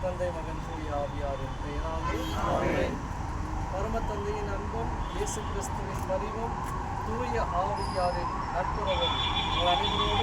தந்தை மகன் தூய ஆவியாரின் பெயராலே பரம தந்தையின் அன்பும் இயேசு கிறிஸ்துவின் வரிவும் தூய ஆவியாரின் நட்புறவும் உங்கள் அனைவரோடும்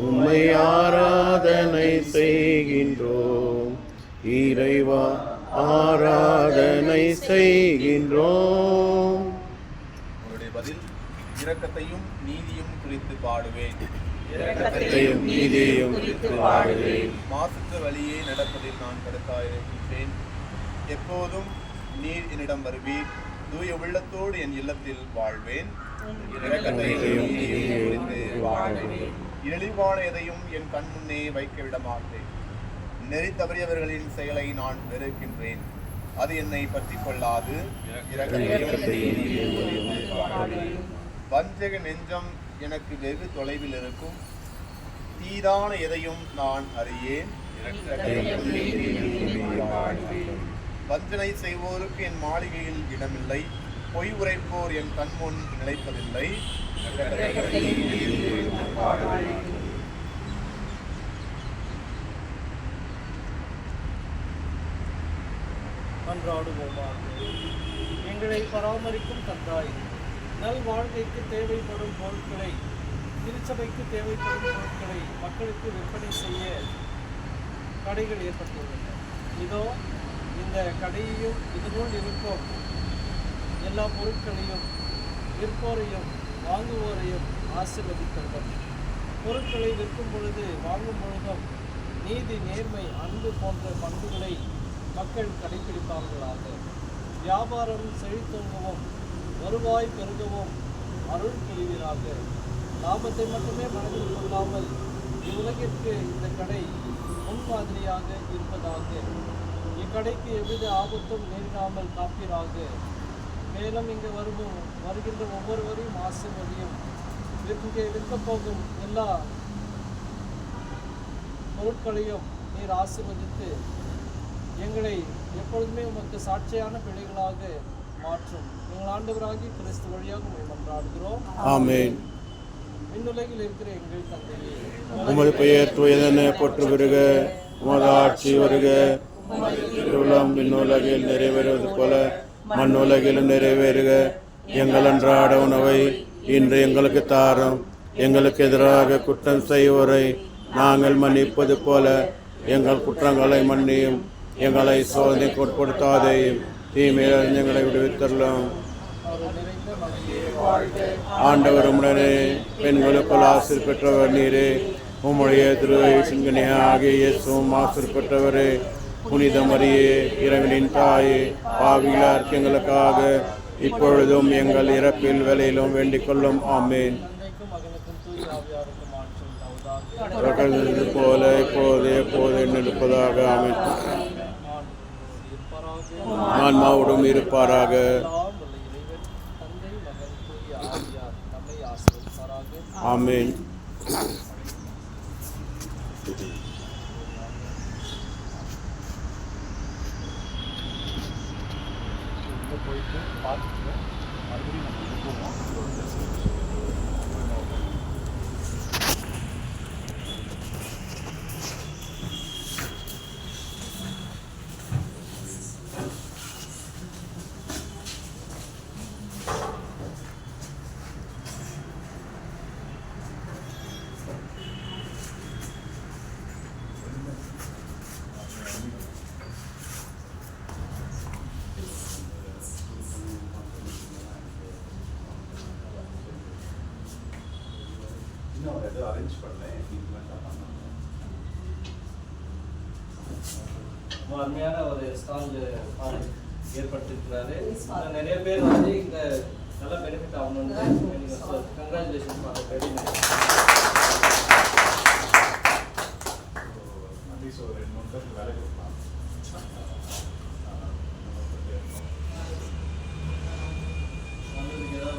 உம்மை ஆராதனை செய்கின்றோம். இறைவா ஆராதனை செய்கின்றோம். உங்களுடைய பதில் இரக்கத்தையும் நீதியும் குறித்து பாடுவேன். மாசற்ற வழியே நடப்பதில் நான் கருத்தாயிருக்கின்றேன். எப்போதும் நீர் என்னிடம் வருவீர். தூய உள்ளத்தோடு என் இல்லத்தில் வாழ்வேன். இழிவான எதையும் என் கண் முன்னே வைக்க விட மாட்டேன். நெறி தவறியவர்களின் செயலை நான் வெறுக்கின்றேன். அது என்னை பற்றி கொள்ளாது. வஞ்சக நெஞ்சம் எனக்கு வெகு தொலைவில் இருக்கும். தீதான எதையும் நான் அறியேன். வஞ்சனை செய்வோருக்கு என் மாளிகையில் இடமில்லை. பொய் உரைப்போர் என் கண்முன் நிலைப்பதில்லை. மன்றாடுவோமாக. எங்களை பராமரிக்கும் தந்தாய், நல் வாழ்க்கைக்கு தேவைப்படும் பொருட்களை, திருச்சபைக்கு தேவைப்படும் பொருட்களை மக்களுக்கு விற்பனை செய்ய கடைகள் ஏற்பட்டுள்ளன. இதோ இந்த கடையையும் இதனுள் இருக்கும் எல்லா பொருட்களையும் விற்போரையும் வாங்குவோரையும் ஆசீர்வதித்தவர். பொருட்களை விற்கும் பொழுது வாங்கும் பொழுதும் நீதி, நேர்மை, அன்பு போன்ற பண்புகளை மக்கள் கடைபிடிப்பார்களாக. வியாபாரம் செழித்தோங்கவும் வருவாய் பெருகவும் அருள் புரிவீராக. லாபத்தை மட்டுமே மனதில் கொள்ளாமல் இவ்வுலகிற்கு இந்த கடை முன்மாதிரியாக இருப்பதாக. இக்கடைக்கு எவ்வித ஆபத்தும் நேரிடாமல் காப்பீராக. மேலும் இங்கு வருகின்ற ஒவ்வொருவரையும் ஆசீர்வதியும். இங்கே விற்கப் போகும் எல்லா பொருட்களையும் நீர் ஆசீர்வதித்து எங்களை எப்பொழுதுமே உமக்கு சாட்சியான பிள்ளைகளாக மாற்றும். எங்கள் ஆண்டவராகி கிறிஸ்து வழியாக உம்மை மன்றாடுகிறோம். ஆமென். விண்ணுலகில் இருக்கிற எங்கள் தந்தையே, உமது பெயர் தூயதென போற்று வருக. உமது ஆட்சி வருக. திருவுளம் விண்ணுலகில் நிறைவேறுவது போல மண்ணுலகிலும் நிறைவேறுக. எங்கள் அன்றாட உணவை இன்று எங்களுக்கு தாரும். எங்களுக்கு எதிராக குற்றம் செய்வோரை நாங்கள் மன்னிப்பது போல எங்கள் குற்றங்களை மன்னியும். எங்களை சோதனைக்கு உட்படுத்தாதேயும், தீமையிலிருந்து எங்களை விடுவித்தரலாம். ஆண்டவர் உம்முடனே பெண்களுக்குள் ஆசீர் பெற்றவர் நீரே. உம்முடைய திருவயிற்றின் ஆகிய இயேசுவும் ஆசீர் பெற்றவரே. புனித மரியே, இறைவனின் தாயே, பாவிகளார் எங்களுக்காக இப்பொழுதும் எங்கள் இறப்பில் வேலையிலும் வேண்டிக் கொள்ளும். ஆமேன். போல இப்போது எப்போது நிற்பதாக. ஆமேன். ஆன்மாவுடன் இருப்பாராக. ஆமேன். அங்கே போயிட்டு பார்த்துட்டு மறுபடியும் நம்ம இங்கே போவோம். இன்னும் எதுவும் அரேஞ்ச் பண்ணேன், அருமையான ஒரு ஸ்டால் ஏற்படுத்திருக்கிறாரு. நிறைய பேர் வந்து இந்த நல்ல பெனிஃபிட் ஆகணும்னு கங்க்ராச்சுலேஷன் பண்ணுறேன். அட்லீஸ்ட் ஒரு 2-3 பேருக்கு வேலை கொடுக்கலாம். ஏதாவது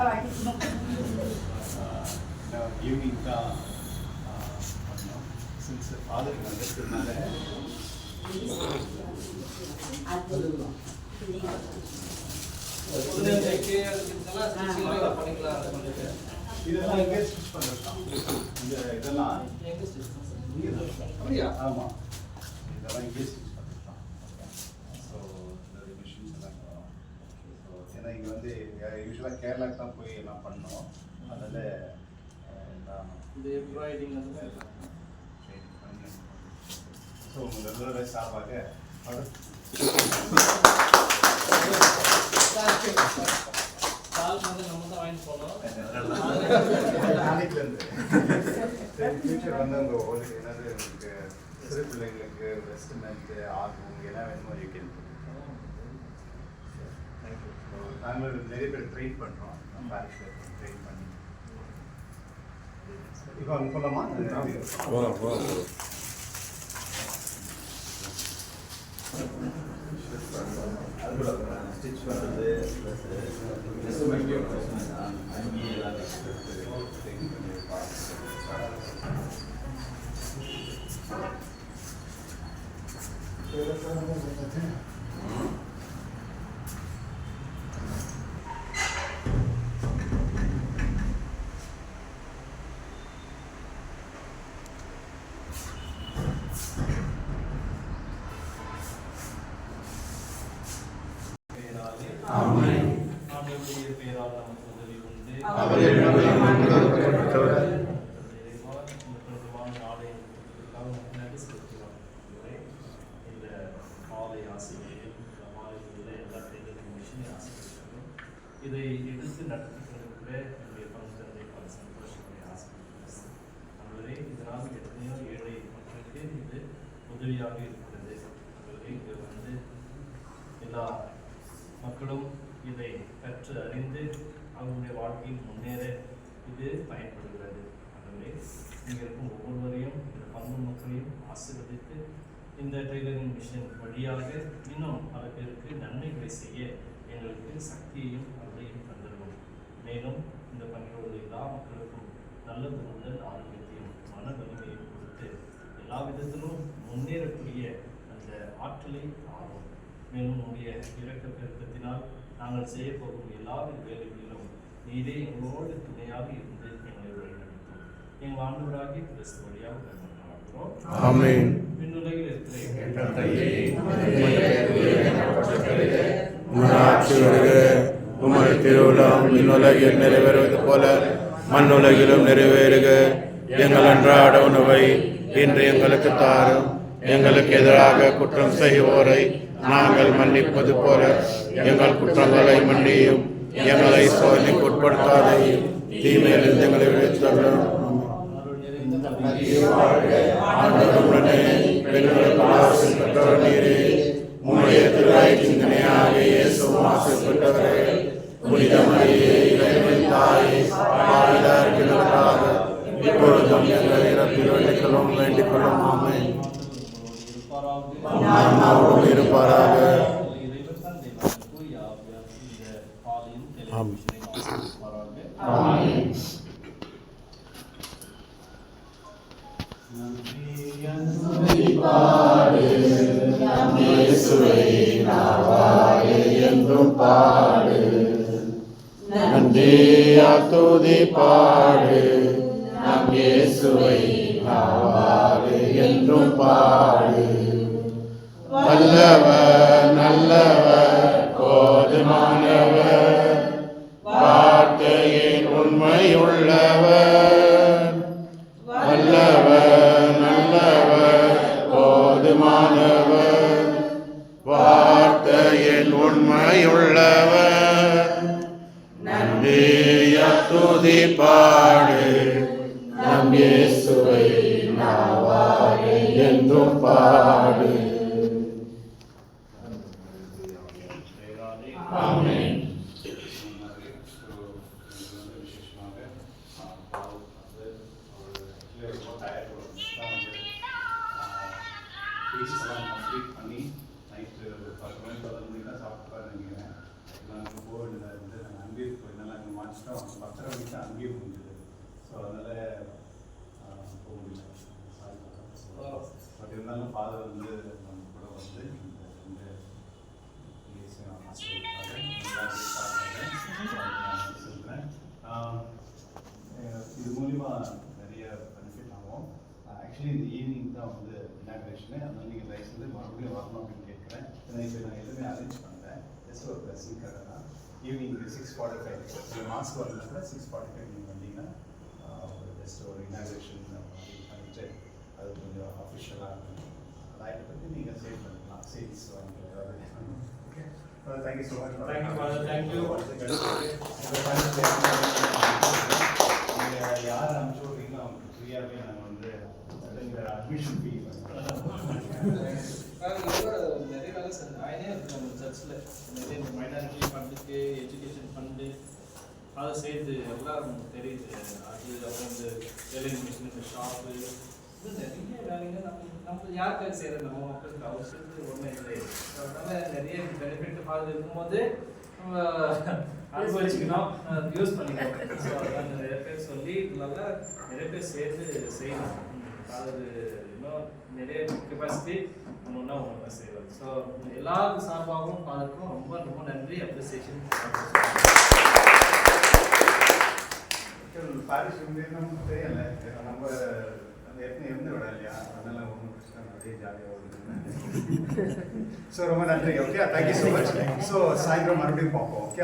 வாங்கி போறீங்களா? ஈவினிங் தான் சின்ஸ் ஃபாதருக்கு வந்துருக்கிறதுனால இதெல்லாம் எங்கே ஸ்டிச் பண்ணிருக்கான். இதெல்லாம் அப்படியா? ஆமாம், இதெல்லாம் இங்கே ஸ்டிச் பண்ணிருக்கான். ஸோ இந்த மிஷின்ஸ் எல்லாம் ஸோ ஏன்னா இங்கே வந்து யூஸ்வலாக கேரளாவுக்கு தான் போய் எல்லாம் பண்ணோம். அதனால் இது எம்ப்ராய்டிங் வந்து ட்ரைனிங் பண்ணி ஸோ உங்கள் ரெகுலராக ஸ்டாஃபாக கால் வந்து நம்ம தான் வாங்கி போனோம். நாளைக்குலேருந்து ஃபியூச்சர் வந்து உங்கள் ஒரு என்னது உங்களுக்கு சிறு பிள்ளைங்களுக்கு வெஸ்டர்மெண்ட்டு ஆகும் எல்லாம் வேணுமோ யூகேன். தேங்க்யூ. ஸோ நாங்கள் நிறைய பேர் ட்ரெயின் பண்ணுறோம். பாரிஷில் ட்ரெயின் பண்ணி இப்போ அங்கே போகலாமா? ஸ்டிச் பண்ணுறது அங்கேயெல்லாம் ட்ரெயின் பண்ணி ஆண்டவருடைய பெயரால் நமக்கு உதவி உண்டு. இந்த காலை ஆசிரியர்கள் எல்லா மிஷினை ஆசிரியர்களும் இதை எடுத்து நடத்தி கொண்டிருக்கிற என்னுடைய பங்குத்தந்தை பல சந்தோஷங்களை ஆசிரியர்கள் நம்மளே இதனால் எத்தனையோ ஏழை மக்களுக்கு இது உதவியாக இருக்கிறது. நம்மளே இங்கே வந்து எல்லா மக்களும் இதை கற்று அறிந்து அவங்களுடைய வாழ்க்கையில் முன்னேற இது பயன்படுகிறது. ஆகவே இங்கே இருக்கும் ஒவ்வொருவரையும் இந்த பங்கு மக்களையும் ஆசீர்வதித்து இந்த டெய்லரிங் மிஷின் வழியாக இன்னும் பல பேருக்கு நன்மைகளை செய்ய எங்களுக்கு சக்தியையும் அருளையும் தந்துள்ளோம். மேலும் இந்த பங்கிலுள்ள எல்லா மக்களுக்கும் நல்லது முதல் ஆரோக்கியத்தையும் மன வலிமையும் கொடுத்து எல்லா விதத்திலும் முன்னேறக்கூடிய அந்த ஆற்றலை ஆகும். மேலும் உடைய இரக்க பெருக்கத்தினால் நாங்கள் செய்ய போகும் எல்லா வேலைகளிலும் நீரே எங்களோடு துணையாக இருந்து எங்களை வழிநடத்தும். எங்கள் ஆண்டவராகிய கிறிஸ்து வழியாக வாழ்கிறோம். ஆமென். விண்ணுலகில் இருக்கிற ஆட்சி வருக, உமது திருவுளம் விண்ணுலகில் நிறைவேறுவது போல மண்ணுலகிலும் நிறைவேறுக. எங்கள் அன்றாட உணவை இன்று எங்களுக்கு தாரும். எங்களுக்கு எதிராக குற்றம் செய்வோரை நாங்கள் மன்னிப்பது போல எங்கள் குற்றங்களை மன்னியும். எங்களை சோதனைக்கு உட்படுத்தாதையும், தீமையிலிருந்து எங்களை விடுவித்தருளும். ஆண்டவருடனே பெண்களுக்கு ஆசீர்வதிக்கப்பட்டவர் நீரே. உம்முடைய திருவயிற்றின் கனியாக இயேசுவும் ஆசீர்வதிக்கப்பட்டவரே. புனித மரியே, இறைவனின் தாயே, பாவிகளாக இருக்கிறவர்களாக இப்பொழுதும் எங்கள் இறப்பில் வேண்டிக் கொள்ளும். ஆமென். ஆன்மாவோடு இருப்பாராக. ஆமென். இயேசுவை நாவாலே என்றும் பாடு, நன்றியா துதி பாடு, நம் இயேசுவை நாவாலே என்றும் பாடு. வல்லவர் நல்லவர் போதுமானவர், வார்த்தையின் உண்மையுள்ளவர். வல்லவர் நல்லவர் போதுமானவர், வார்த்தையின் உண்மையுள்ளவர். நன்றியா துதி பாடு, நம் இயேசுவை நாவாலே என்றும் பாடு. ஆமென். பண்ணி நைட்டு 10 மணி 11 மணிக்கு தான் சாப்பிட்டு நினைக்கிறேன். நாங்கள் போக வேண்டியதாக இருந்து நாங்கள் அங்கேயே போயிருந்தாலும் நாங்கள் மாற்றிட்டோம். 10:30 மணிக்கு தான் அங்கேயே முடிஞ்சது. ஸோ அதனால் போக முடியல. பட் இருந்தாலும் ஃபாதர் வந்து நம்ம கூட வந்து இந்த விஷயம் சொல்கிறேன். இது மூலிமா நிறைய பெனிஃபிட் ஆகும். ஆக்சுவலி இந்த ஈவினிங் தான் வந்து இனாக்ரேஷனு, அதனால் நீங்கள் தயவு செஞ்சு மறுபடியும் வரணும் அப்படின்னு கேட்குறேன். ஏன்னா இப்போ நான் எதுவுமே அரேஞ்ச் பண்ணுறேன், ஜஸ்ட் ஒரு பிளஸிங்காக தான். ஈவினிங் 6:45 நீங்கள் மாஸ்க் வரல கூட 6:45 நீங்கள் வந்தீங்கன்னா ஜஸ்ட் ஒரு இனாக்ரேஷன் பண்ணிட்டு அது கொஞ்சம் அஃபிஷியலாக இருக்கும். லைட்டை பற்றி நீங்கள் சேவ் பண்ணிக்கலாம், சேல்ஸ் வாங்கிக்கலாம். Okay, thank you so much. Thank you. நீங்கள் யார் அனுப்பிச்சு விட்றீங்களோ அவங்களுக்கு ஃப்ரீயாகவே நாங்கள் வந்து அட்மிஷன் ஃபீ நிறைய வேலை சார் ஆயினே இருக்கு நம்ம சர்ச்சில். நிறைய இந்த மைனாரிட்டி ஃபண்டுக்கு, எஜுகேஷன் ஃபண்டு அதை சேர்த்து எல்லாம் நமக்கு தெரியுது. அது அப்புறம் இந்த டெலிவரி மிஷின், இந்த ஷாப்பு, இது நிறைய வேலைங்க நம்ம யாருக்காக செய்கிறது, நம்ம மக்களுக்கு அவசியத்துக்கு ஒன்றும் இல்லை. அதனால் நிறைய பெனிஃபிட் அது இருக்கும்போது நம்ம அனுபவிச்சுக்கணும், யூஸ் பண்ணிக்கணும். ஸோ அதான் நிறைய பேர் சொல்லி இதனால நிறைய பேர் சேர்த்து செய்யணும். அது இன்னும் நிறைய கெப்பாசிட்டி ஒன்றா ஒன்றா செய்வார். ஸோ எல்லாருக்கும் சார்பாகவும் அதுக்கும் ரொம்ப ரொம்ப நன்றி, அப்ரிசியேஷன். பாரிஷ் நமக்கு தெரியல, நம்ம ஏற்கனவே இருந்து விட இல்லையா, அதனால ஒன்றும் பிரச்சனை நிறைய ஜாலியாக வருது. ஸோ ரொம்ப நன்றி. Okay, thank you so much. So சாயந்தரம் மறுபடியும் பார்ப்போம். ஓகே.